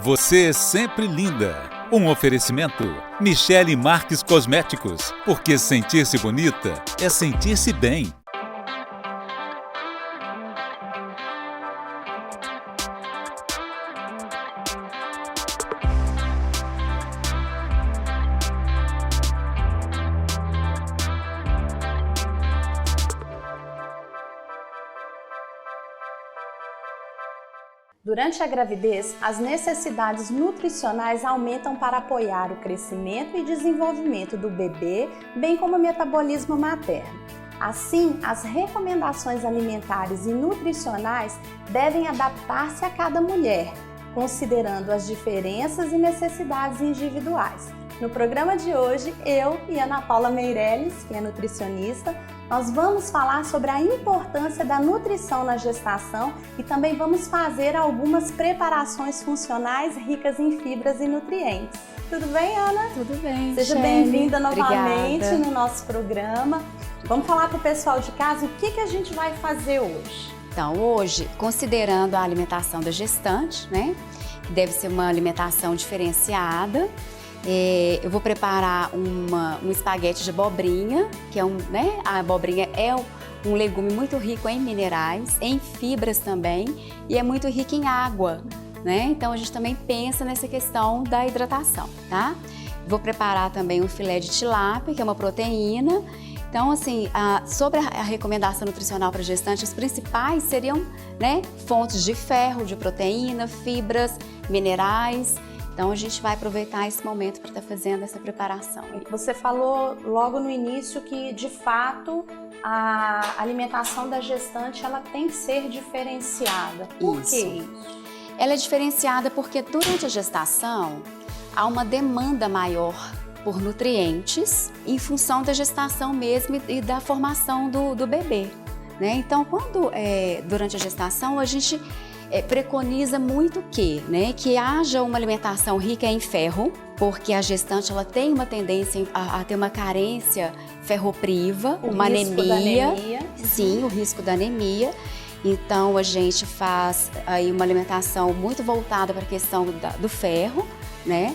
Você é sempre linda. Um oferecimento Michele Marques Cosméticos, porque sentir-se bonita é sentir-se bem. Durante a gravidez, as necessidades nutricionais aumentam para apoiar o crescimento e desenvolvimento do bebê, bem como o metabolismo materno. Assim, as recomendações alimentares e nutricionais devem adaptar-se a cada mulher, considerando as diferenças e necessidades individuais. No programa de hoje, eu e Ana Paula Meirelles, que é nutricionista, nós vamos falar sobre a importância da nutrição na gestação e também vamos fazer algumas preparações funcionais ricas em fibras e nutrientes. Tudo bem, Ana? Tudo bem, Seja bem-vinda novamente no nosso programa. Vamos falar para o pessoal de casa o que a gente vai fazer hoje. Então, hoje, considerando a alimentação da gestante, né, que deve ser uma alimentação diferenciada, eu vou preparar um espaguete de abobrinha, que é a abobrinha é um legume muito rico em minerais, em fibras também, e é muito rico em água, né? Então a gente também pensa nessa questão da hidratação, tá? Vou preparar também um filé de tilápia, que é uma proteína. Então, assim, sobre a recomendação nutricional para gestante, os principais seriam, né, fontes de ferro, de proteína, fibras, minerais. Então, a gente vai aproveitar esse momento para estar fazendo essa preparação. Você falou logo no início que, de fato, a alimentação da gestante ela tem que ser diferenciada. Por que isso? Ela é diferenciada porque durante a gestação há uma demanda maior por nutrientes em função da gestação mesmo e da formação do bebê, né? Então, durante a gestação, a gente preconiza muito que haja uma alimentação rica em ferro, porque a gestante ela tem uma tendência a ter uma carência ferropriva, uma anemia. Sim, o risco da anemia. Então a gente faz aí uma alimentação muito voltada para a questão do ferro, né?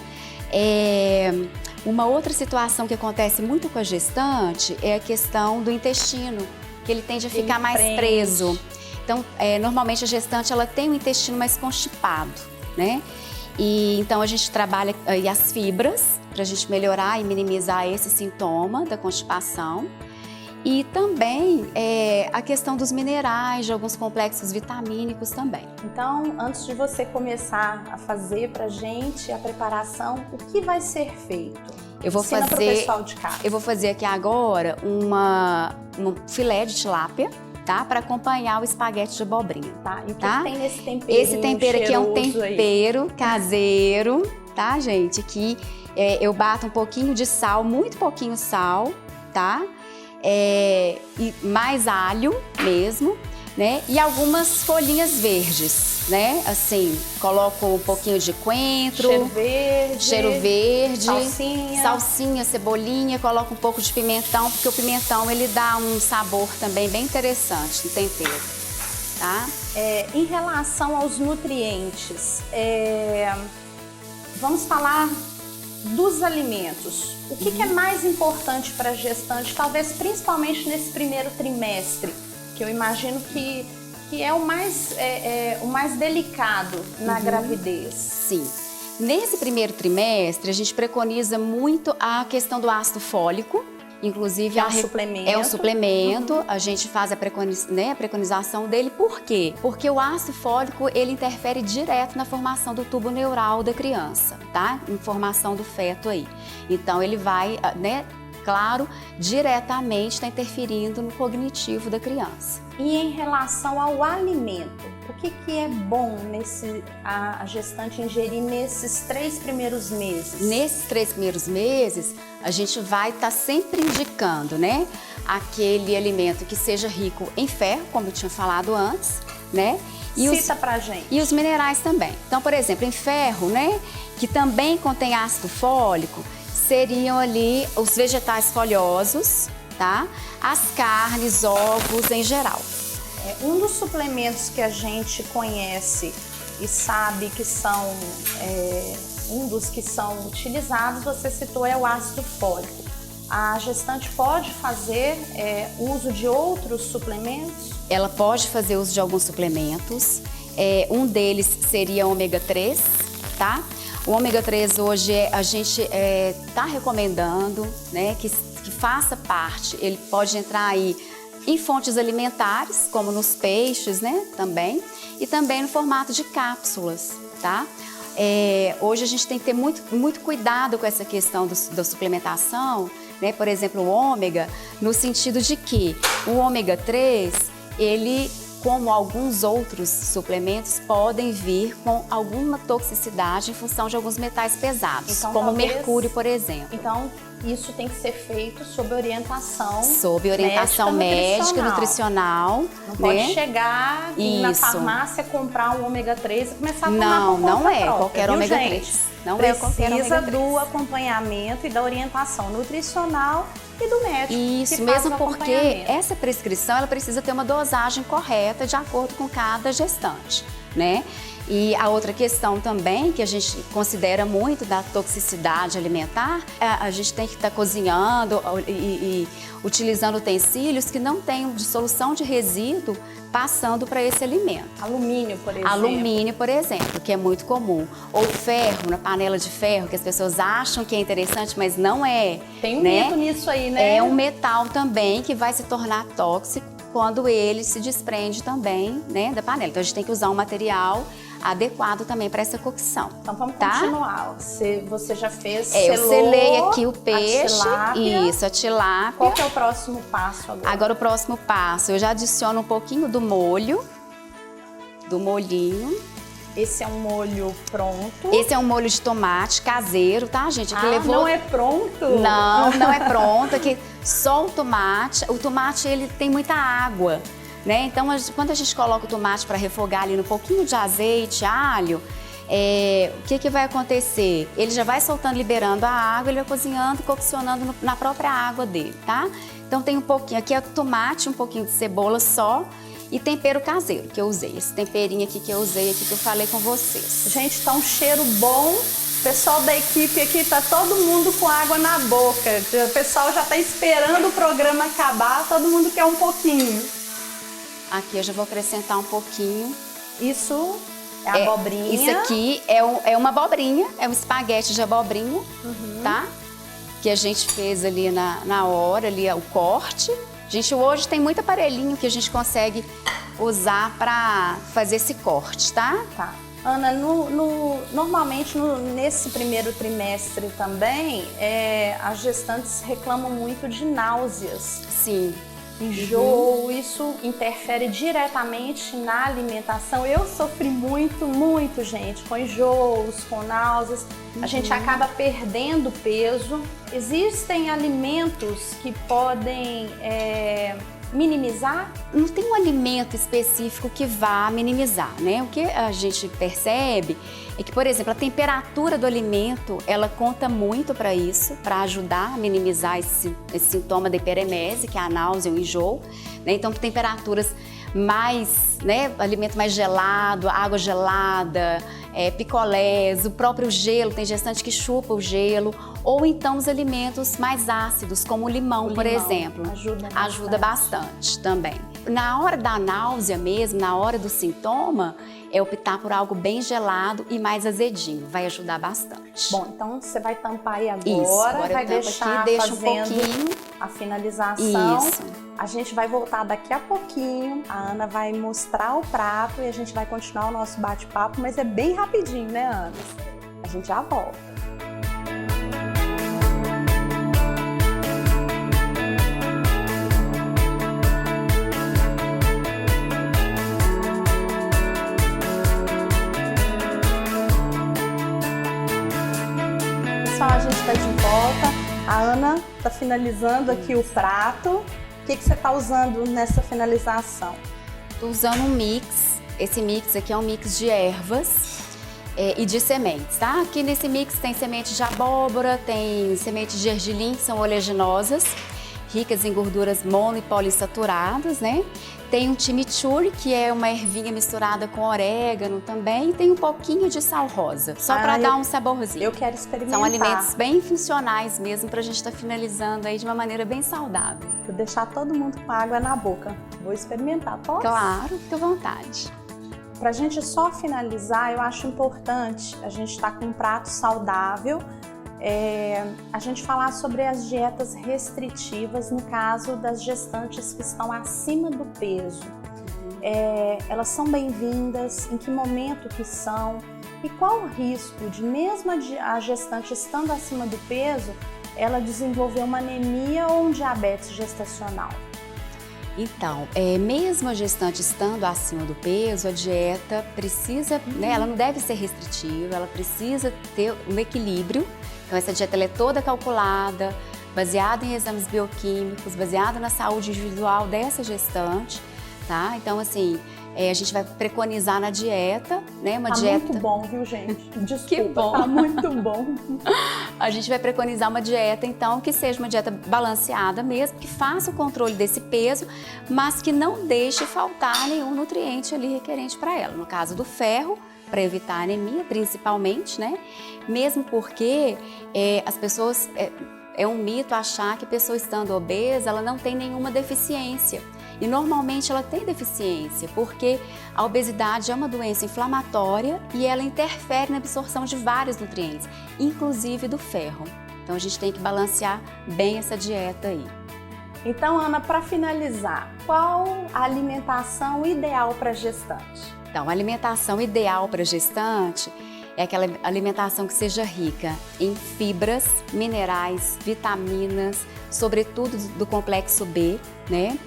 Uma outra situação que acontece muito com a gestante é a questão do intestino, que ele tende a ficar mais preso. Então, normalmente a gestante ela tem o intestino mais constipado, né? E então a gente trabalha aí as fibras para a gente melhorar e minimizar esse sintoma da constipação. E também a questão dos minerais, de alguns complexos vitamínicos também. Então, antes de você começar a fazer pra gente a preparação, o que vai ser feito? Eu vou Ensina pro pessoal de casa. Eu vou fazer aqui agora um filé de tilápia, tá? Para acompanhar o espaguete de abobrinha. Tá? E o que tem nesse tempero? Esse tempero aqui é um tempero caseiro, tá, gente? Que eu bato um pouquinho de sal, muito pouquinho sal, tá? E mais alho mesmo, né? E algumas folhinhas verdes, né? Assim, coloco um pouquinho de coentro, cheiro verde, salsinha, cebolinha, coloco um pouco de pimentão, porque o pimentão ele dá um sabor também bem interessante no tempero, tá? Em relação aos nutrientes, vamos falar dos alimentos. O que é mais importante para a gestante, talvez principalmente nesse primeiro trimestre, que eu imagino que é o mais delicado na gravidez? Sim. Nesse primeiro trimestre, a gente preconiza muito a questão do ácido fólico, inclusive é um suplemento. A gente faz a preconização dele. Por quê? Porque o ácido fólico ele interfere direto na formação do tubo neural da criança, tá? Em formação do feto aí. Então ele vai, claro, diretamente está interferindo no cognitivo da criança. E em relação ao alimento, o que é bom a gestante ingerir nesses 3 primeiros meses? Nesses 3 primeiros meses, a gente vai estar sempre indicando, né? Aquele alimento que seja rico em ferro, como eu tinha falado antes, né? Cita pra gente. E os minerais também. Então, por exemplo, em ferro, né? Que também contém ácido fólico, seriam ali os vegetais folhosos, tá? As carnes, ovos em geral. Um dos suplementos que a gente conhece e sabe que são, um dos que são utilizados, você citou, é o ácido fólico. A gestante pode fazer uso de outros suplementos? Ela pode fazer uso de alguns suplementos. Um deles seria o ômega 3, tá? O ômega 3 hoje a gente está recomendando, né, que faça parte. Ele pode entrar aí em fontes alimentares, como nos peixes, né, também, e também no formato de cápsulas, tá? Hoje a gente tem que ter muito cuidado com essa questão da suplementação, né? Por exemplo, o ômega, no sentido de que o ômega 3, ele, como alguns outros suplementos, podem vir com alguma toxicidade em função de alguns metais pesados, então, como mercúrio, por exemplo. Então, isso tem que ser feito sob orientação médica, nutricional. Não pode chegar na farmácia, comprar um ômega 3 e começar a tomar por conta não é própria, qualquer viu, ômega gente? 3. Não é qualquer ômega 3. Precisa do acompanhamento e da orientação nutricional e do médico. Isso, mesmo porque essa prescrição ela precisa ter uma dosagem correta de acordo com cada gestante, né? E a outra questão também, que a gente considera muito da toxicidade alimentar, a gente tem que estar cozinhando e utilizando utensílios que não tenham dissolução de resíduo passando para esse alimento. Alumínio, por exemplo. Alumínio, por exemplo, que é muito comum. Ou ferro, na panela de ferro, que as pessoas acham que é interessante, mas não é. Tem um mito nisso aí, né? É um metal também que vai se tornar tóxico quando ele se desprende também, né, da panela. Então a gente tem que usar um material adequado também para essa cocção. Então vamos continuar. Você já fez, eu selei aqui o peixe, a tilápia. Qual que é o próximo passo agora? Agora o próximo passo, eu já adiciono um pouquinho do molhinho. Esse é um molho pronto? Esse é um molho de tomate caseiro, tá, gente? Aqui não é pronto? Não é pronto. Aqui só o tomate ele tem muita água, né? Então, quando a gente coloca o tomate para refogar ali no pouquinho de azeite, alho, o que vai acontecer? Ele já vai soltando, liberando a água, ele vai cozinhando, coccionando na própria água dele, tá? Então tem um pouquinho, aqui é tomate, um pouquinho de cebola só, e tempero caseiro que eu usei, esse temperinho aqui que eu usei aqui, que eu falei com vocês. Gente, tá um cheiro bom. O pessoal da equipe aqui tá todo mundo com água na boca. O pessoal já tá esperando o programa acabar, todo mundo quer um pouquinho. Aqui eu já vou acrescentar um pouquinho. Isso é a abobrinha. Isso aqui é uma abobrinha, é um espaguete de abobrinha, tá? Que a gente fez ali na hora, ali o corte. Gente, hoje tem muito aparelhinho que a gente consegue usar para fazer esse corte, tá? Tá. Ana, normalmente nesse primeiro trimestre também, as gestantes reclamam muito de náuseas. Sim. Enjoo, isso interfere diretamente na alimentação. Eu sofri muito, gente, com enjoos, com náuseas. A gente acaba perdendo peso. Existem alimentos que podem minimizar? Não tem um alimento específico que vá minimizar, né? O que a gente percebe é que, por exemplo, a temperatura do alimento, ela conta muito para isso, para ajudar a minimizar esse sintoma da hiperemese, que é a náusea, o enjoo, né? Então, temperaturas mais, né, alimento mais gelado, água gelada, picolés, o próprio gelo, tem gestante que chupa o gelo, ou então os alimentos mais ácidos, como o limão, por exemplo. Ajuda bastante também. Na hora da náusea mesmo, na hora do sintoma, é optar por algo bem gelado e mais azedinho, vai ajudar bastante. Bom, então você vai tampar aí agora, isso, agora vai deixar aqui, deixa fazendo um pouquinho a finalização. Isso. A gente vai voltar daqui a pouquinho, a Ana vai mostrar o prato e a gente vai continuar o nosso bate-papo, mas é bem rapidinho, né, Ana? A gente já volta. Pessoal, a gente está de volta. A Ana está finalizando aqui o prato. O que você está usando nessa finalização? Estou usando um mix. Esse mix aqui é um mix de ervas e de sementes, tá? Aqui nesse mix tem sementes de abóbora, tem sementes de gergelim, que são oleaginosas, ricas em gorduras mono e poliinsaturadas, né? Tem um chimichurri, que é uma ervinha misturada com orégano também, e tem um pouquinho de sal rosa, só para dar um saborzinho. Eu quero experimentar. São alimentos bem funcionais mesmo, pra gente estar finalizando aí de uma maneira bem saudável. Vou deixar todo mundo com água na boca. Vou experimentar, posso? Claro, fica à vontade. Pra gente só finalizar, eu acho importante a gente estar com um prato saudável, a gente falar sobre as dietas restritivas no caso das gestantes que estão acima do peso. Elas são bem-vindas, em que momento que são e qual o risco de mesmo a gestante estando acima do peso, ela desenvolver uma anemia ou um diabetes gestacional? Então, mesmo a gestante estando acima do peso, a dieta precisa, né, ela não deve ser restritiva, ela precisa ter um equilíbrio. Então, essa dieta ela é toda calculada, baseada em exames bioquímicos, baseada na saúde individual dessa gestante, tá? Então, assim, a gente vai preconizar na dieta, né, uma dieta... muito bom, viu, gente? Desculpa, que bom. Tá muito bom. A gente vai preconizar uma dieta, então, que seja uma dieta balanceada mesmo, que faça o controle desse peso, mas que não deixe faltar nenhum nutriente ali requerente para ela. No caso do ferro, para evitar a anemia, principalmente, né? Mesmo porque as pessoas... É um mito achar que a pessoa estando obesa, ela não tem nenhuma deficiência. E normalmente ela tem deficiência, porque a obesidade é uma doença inflamatória e ela interfere na absorção de vários nutrientes, inclusive do ferro. Então a gente tem que balancear bem essa dieta aí. Então, Ana, para finalizar, qual a alimentação ideal para gestante? Então, a alimentação ideal para gestante é aquela alimentação que seja rica em fibras, minerais, vitaminas, sobretudo do complexo B, né?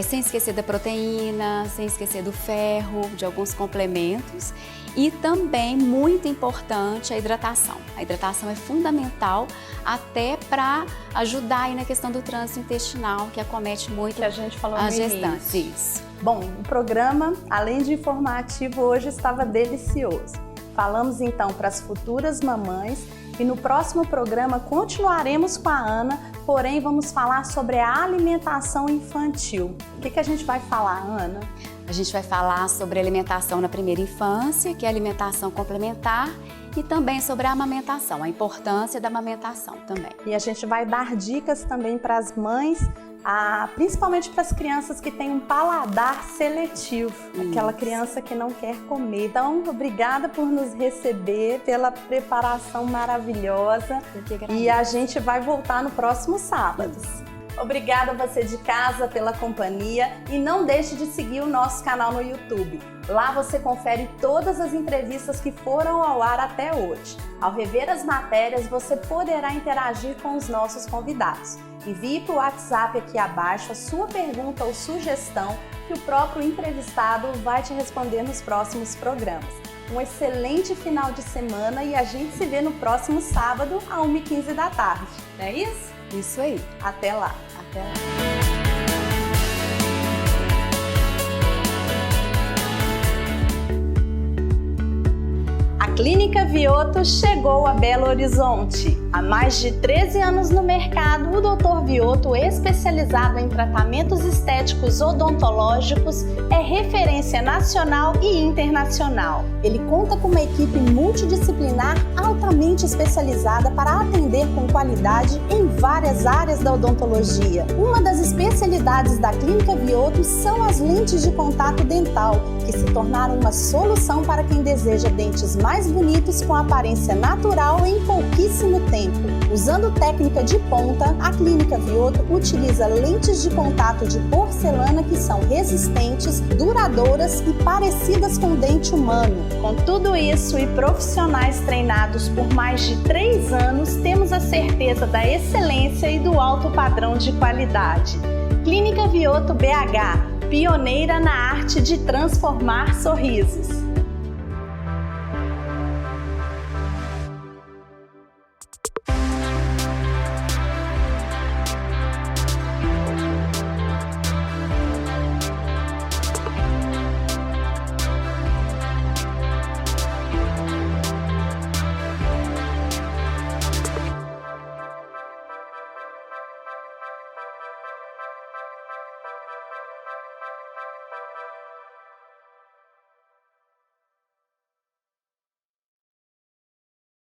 Sem esquecer da proteína, sem esquecer do ferro, de alguns complementos. E também, muito importante, a hidratação. A hidratação é fundamental até para ajudar aí na questão do trânsito intestinal, que acomete muito que a gente falou as no gestantes. início. Isso. Bom, o programa, além de informativo, hoje estava delicioso. Falamos então para as futuras mamães e no próximo programa continuaremos com a Ana, porém vamos falar sobre a alimentação infantil. O que a gente vai falar, Ana? A gente vai falar sobre alimentação na primeira infância, que é a alimentação complementar, e também sobre a amamentação, a importância da amamentação também. E a gente vai dar dicas também para as mães, principalmente para as crianças que têm um paladar seletivo, aquela criança que não quer comer. Então, obrigada por nos receber, pela preparação maravilhosa. E a gente vai voltar no próximo sábado. Obrigada a você de casa pela companhia e não deixe de seguir o nosso canal no YouTube. Lá você confere todas as entrevistas que foram ao ar até hoje. Ao rever as matérias, você poderá interagir com os nossos convidados. Envie para o WhatsApp aqui abaixo a sua pergunta ou sugestão que o próprio entrevistado vai te responder nos próximos programas. Um excelente final de semana e a gente se vê no próximo sábado, às 1h15 da tarde. Não é isso? Isso aí. Até lá. Até lá. A Clínica Vioto chegou a Belo Horizonte. Há mais de 13 anos no mercado, o Dr. Vioto, especializado em tratamentos estéticos odontológicos, é referência nacional e internacional. Ele conta com uma equipe multidisciplinar altamente especializada para atender com qualidade em várias áreas da odontologia. Uma das especialidades da Clínica Vioto são as lentes de contato dental, que se tornaram uma solução para quem deseja dentes mais bonitos com aparência natural em pouquíssimo tempo. Usando técnica de ponta, a Clínica Vioto utiliza lentes de contato de porcelana que são resistentes, duradouras e parecidas com o dente humano. Com tudo isso e profissionais treinados por mais de 3 anos, temos a certeza da excelência e do alto padrão de qualidade. Clínica Vioto BH, pioneira na arte de transformar sorrisos.